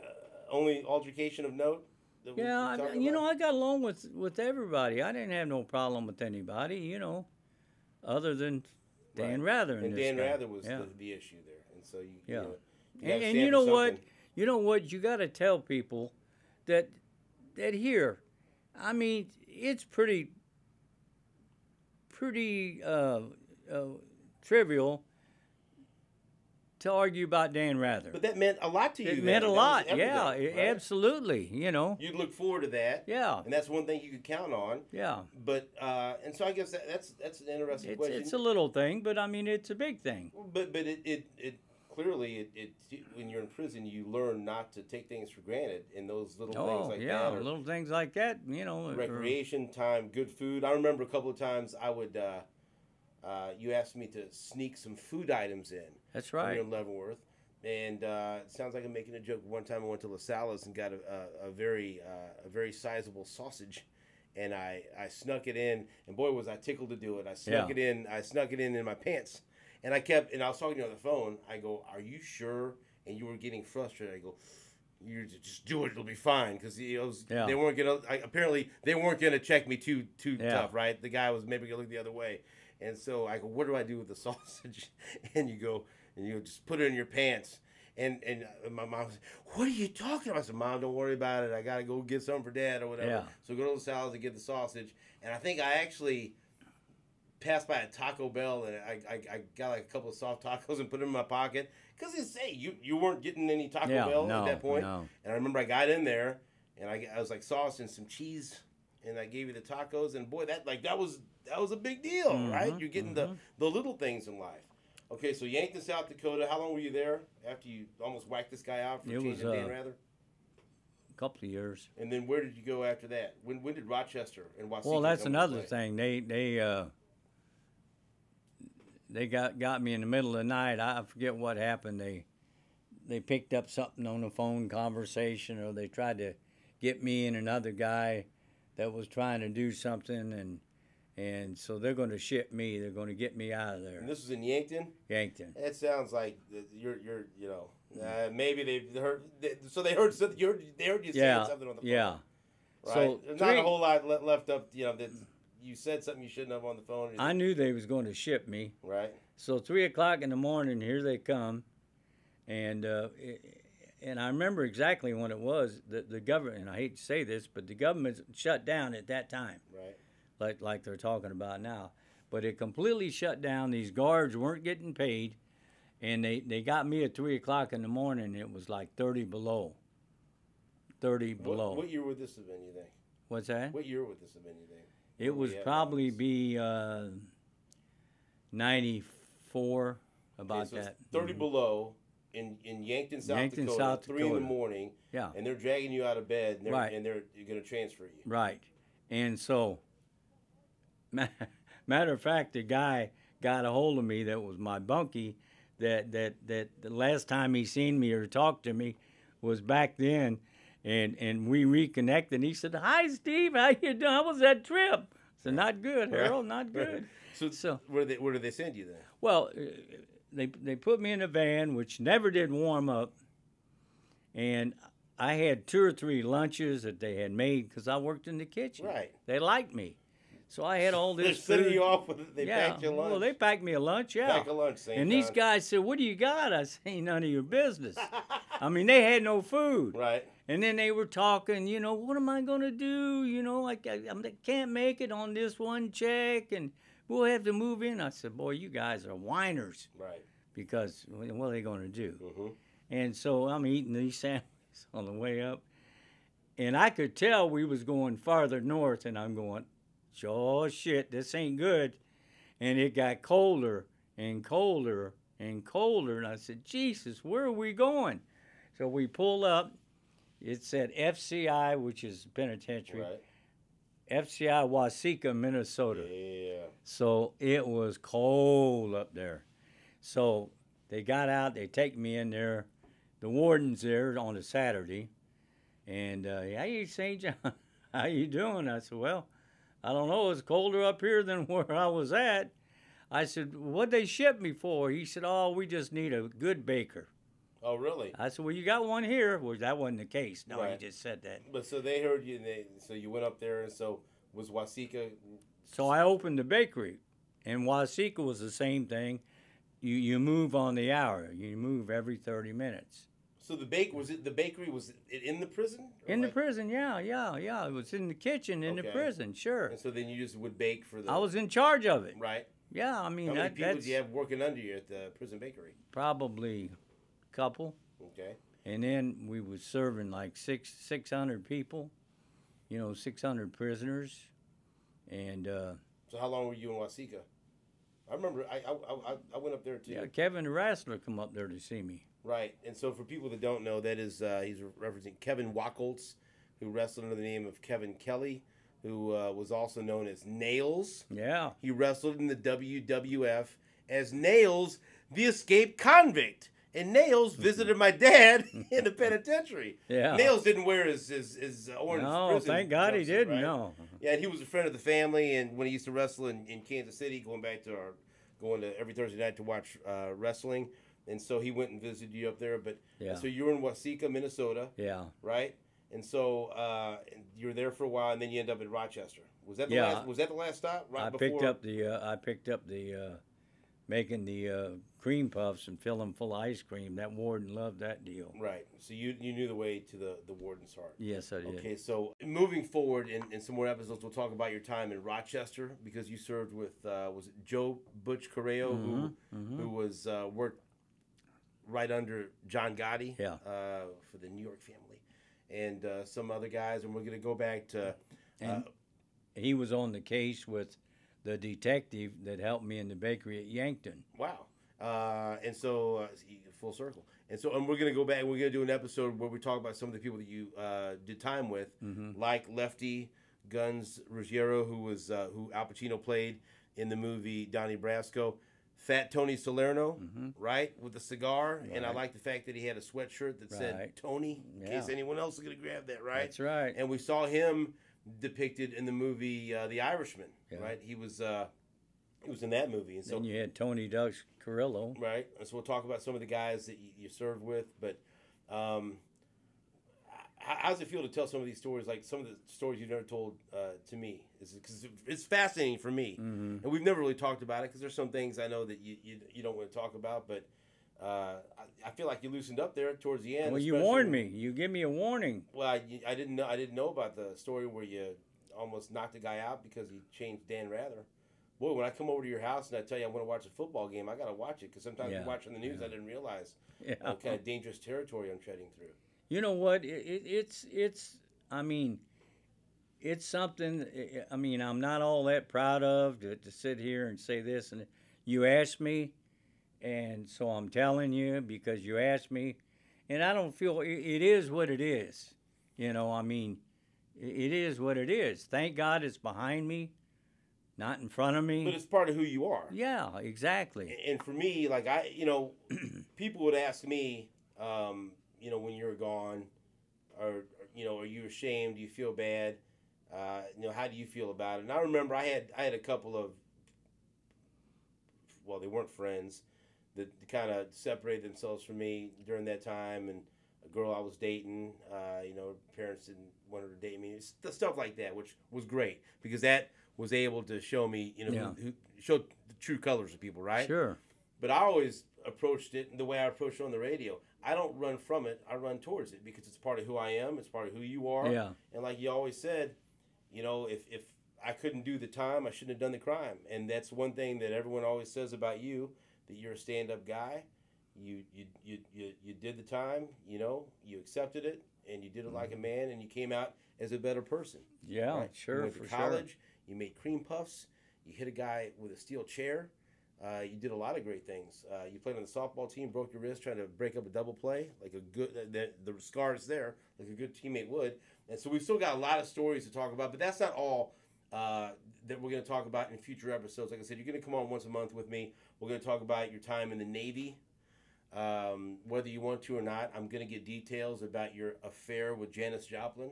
only altercation of note? I got along with everybody. I didn't have no problem with anybody. Other than Dan Rather. And Dan Rather was the issue there, and so and you know what? You know what? You got to tell people that here. I mean, it's pretty trivial to argue about Dan Rather. But that meant a lot to you. It meant a That lot, was yeah, everything, right? absolutely. You know, You'd look forward to that. Yeah. And that's one thing you could count on. Yeah. But and so I guess that's an interesting question. It's a little thing, but I mean it's a big thing. But it clearly it when you're in prison you learn not to take things for granted, and those little things like yeah, that. little things like that. You know, Recreation time, good food. I remember a couple of times I would. You asked me to sneak some food items in. That's right. Here in Leavenworth. And it sounds like I'm making a joke. One time I went to LaSalle's and got a very sizable sausage, and I snuck it in. And boy, was I tickled to do it. I snuck it in. I snuck it in my pants, and I was talking to you on the phone. I go, "Are you sure?" And you were getting frustrated. I go, "You just do it. It'll be fine." Because they weren't gonna. Apparently, they weren't gonna check me too tough, right? The guy was maybe gonna look the other way. And so I go, "What do I do with the sausage?" And you go. And you just put it in your pants. And my mom said, "What are you talking about?" I said, "Mom, don't worry about it. I got to go get something for Dad or whatever." Yeah. So go to the salads and get the sausage. And I think I actually passed by a Taco Bell and I got like a couple of soft tacos and put them in my pocket. Because you weren't getting any Taco Bell at that point. No. And I remember I got in there and I was like sauce and some cheese. And I gave you the tacos. And boy, that was a big deal, right? You're getting the little things in life. Okay, so Yankton, South Dakota. How long were you there after you almost whacked this guy out for changing Dan Rather? A couple of years. And then where did you go after that? When did Rochester and Wasika Well, that's come another into play? thing. They got me in the middle of the night. I forget what happened. They picked up something on the phone conversation, or they tried to get me and another guy that was trying to do something, and so they're going to ship me. They're going to get me out of there. And this was in Yankton? Yankton. That sounds like you're maybe they heard something. They heard you saying something on the phone. Yeah. Right? So there's not a whole lot left up. That you said something you shouldn't have on the phone. I knew they was going to ship me. Right. So 3:00 in the morning, here they come, and I remember exactly when it was. The government, and I hate to say this, but the government shut down at that time. Right. Like they're talking about now. But it completely shut down. These guards weren't getting paid, and they got me at 3:00 in the morning. It was like 30 below. 30 below. What year would this have been, you think? What's that? What year would this have been, you think? It was probably be 94, about so it's that. 30 below in Yankton, South Dakota, South 3 in the morning. Yeah. And they're dragging you out of bed, and Right. they're going to transfer you. Right. And so, matter of fact, the guy got a hold of me that was my bunkie, that the last time he seen me or talked to me was back then, and we reconnected. He said, "Hi, Steve, how you doing? How was that trip?" I said, "Not good, Harold, not good." So where did they send you then? Well, they put me in a van, which never did warm up, and I had 2 or 3 lunches that they had made because I worked in the kitchen. Right. They liked me. So I had all this They're food. sending you off with it. They packed your lunch. Well, they packed me a lunch, yeah. Pack a lunch, same and these time. guys said, "What do you got?" I said, "Ain't none of your business." I mean, they had no food. Right. And then they were talking, what am I going to do? I can't make it on this one check, and we'll have to move in. I said, "Boy, you guys are whiners." Right. Because what are they going to do? Mm-hmm. And so I'm eating these sandwiches on the way up, and I could tell we was going farther north, and I'm going, "Oh shit, this ain't good." And it got colder and colder and colder, and I said, "Jesus, where are we going?" So we pulled up. It said FCI, which is penitentiary. Right. FCI Wasika, Minnesota. Yeah. So it was cold up there. So they got out, they take me in there. The warden's there on a Saturday. And, "Hey, St. John, how you doing?" I said, "Well, I don't know. It's colder up here than where I was at." I said, "What'd they ship me for?" He said, "Oh, we just need a good baker." Oh, really? I said, "Well, you got one here." Well, that wasn't the case. No, Right. he just said that. But so they heard you, and so you went up there, and so was Wasika. So I opened the bakery, and Wasika was the same thing. You move on the hour. You move every 30 minutes. So the bakery was it in the prison? Or In the prison, yeah. It was in the kitchen in the Okay. prison, sure. And so then you just would bake for the. I was in charge of it. Right. Yeah, I mean, How many people that's do you have working under you at the prison bakery? probably a couple. Okay. And then we was serving like 600 people, 600 prisoners. And So how long were you in Waseca? I remember I went up there too. yeah, Kevin the Wrestler come up there to see me. Right. And so for people that don't know, that is he's referencing Kevin Wacholtz, who wrestled under the name of Kevin Kelly, who was also known as Nails. Yeah. He wrestled in the WWF as Nails, the escaped convict. And Nails visited my dad in the penitentiary. Yeah. Nails didn't wear his orange No, prison thank God he jumpsuit, didn't. right? No. Yeah, and he was a friend of the family. And when he used to wrestle in Kansas City, going to every Thursday night to watch wrestling. And so he went and visited you up there. But Yeah. so you were in Waseca, Minnesota. Yeah. Right? And so you were there for a while, and then you end up in Rochester. Was that the last stop? Right I before? picked up the making the cream puffs and fill them full of ice cream. That warden loved that deal. Right. So you knew the way to the warden's heart. Yes, I did. Okay, so moving forward in some more episodes, we'll talk about your time in Rochester, because you served with was it Joe Butch Correo, who was worked right under John Gotti, Yeah. For the New York family, and some other guys, and we're going to go back to. And he was on the case with the detective that helped me in the bakery at Yankton. Wow. And so full circle. And we're going to go back and we're going to do an episode where we talk about some of the people that you did time with, like Lefty Guns Ruggiero, who Al Pacino played in the movie Donnie Brasco. Fat Tony Salerno, right, with the cigar. Right. And I like the fact that he had a sweatshirt that said Right. Tony, in case anyone else is going to grab that, right? That's right. And we saw him depicted in the movie The Irishman, right? He was in that movie. And so Then you had Tony Ducks Carrillo. right. And so we'll talk about some of the guys that you served with. But how does it feel to tell some of these stories, like some of the stories you've never told to me? Because it's fascinating for me. And we've never really talked about it because there's some things I know that you don't want to talk about. But I feel like you loosened up there towards the end. Well, you warned me. You give me a warning. Well, I didn't know about the story where you almost knocked the guy out because he changed Dan Rather. Boy, when I come over to your house and I tell you I want to watch a football game, I got to watch it because sometimes you watch on the news, I didn't realize what kind of dangerous territory I'm treading through. You know what? It's something. I mean, I'm not all that proud of to sit here and say this. And you asked me, and so I'm telling you because you asked me, and I don't feel it is what it is. I mean, it is what it is. Thank God it's behind me, not in front of me. But it's part of who you are. Yeah, exactly. And for me, like people would ask me, when you're gone, or are you ashamed? Do you feel bad? How do you feel about it? And I remember I had a couple of, well, they weren't friends, that kind of separated themselves from me during that time, and a girl I was dating, parents didn't want her to date me, stuff like that, which was great because that was able to show me, who showed the true colors of people, right? Sure. But I always approached it the way I approached it on the radio. I don't run from it. I run towards it because it's part of who I am. It's part of who you are. Yeah. And like you always said, if I couldn't do the time, I shouldn't have done the crime. And that's one thing that everyone always says about you, that you're a stand-up guy. You did the time, you accepted it, and you did it like a man, and you came out as a better person. Yeah, right? sure. You went to college. You made cream puffs. You hit a guy with a steel chair. You did a lot of great things. You played on the softball team, broke your wrist trying to break up a double play, like a good. The scar is there, like a good teammate would. And so we've still got a lot of stories to talk about, but that's not all that we're going to talk about in future episodes. Like I said, you're going to come on once a month with me. We're going to talk about your time in the Navy, whether you want to or not. I'm going to get details about your affair with Janis Joplin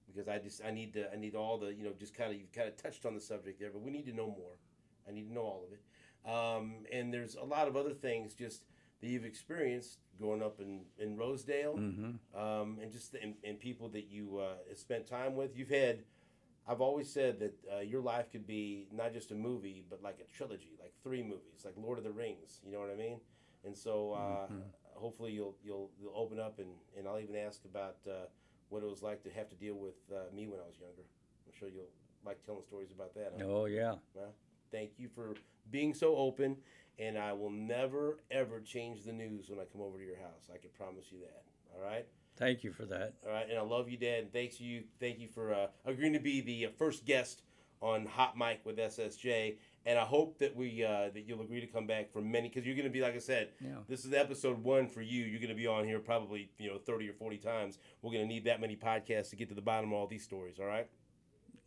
because I need all the just you've kind of touched on the subject there, but we need to know more. I need to know all of it. And there's a lot of other things just that you've experienced growing up in Rosedale, and just and people that you spent time with. I've always said that your life could be not just a movie, but like a trilogy, like 3 movies, like Lord of the Rings. You know what I mean? And so hopefully you'll open up, and I'll even ask about what it was like to have to deal with me when I was younger. I'm sure you'll like telling stories about that. Huh? Oh yeah. Yeah. thank you for being so open. And I will never, ever change the news when I come over to your house. I can promise you that. All right? Thank you for that. All right, and I love you, Dad. And thank you for agreeing to be the first guest on Hot Mic with SSJ. And I hope that that you'll agree to come back for many, because you're going to be, like I said, this is episode 1 for you. You're going to be on here probably 30 or 40 times. We're going to need that many podcasts to get to the bottom of all these stories. All right.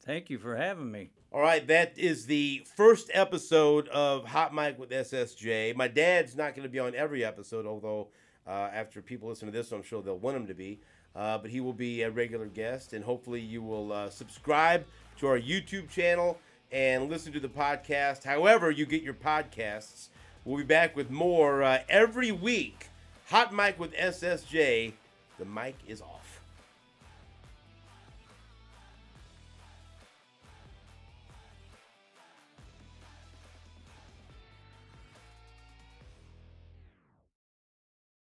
Thank you for having me. All right, that is the first episode of Hot Mic with SSJ. My dad's not going to be on every episode, although after people listen to this, I'm sure they'll want him to be. But he will be a regular guest, and hopefully you will subscribe to our YouTube channel and listen to the podcast. However you get your podcasts, we'll be back with more every week. Hot Mic with SSJ. The mic is off.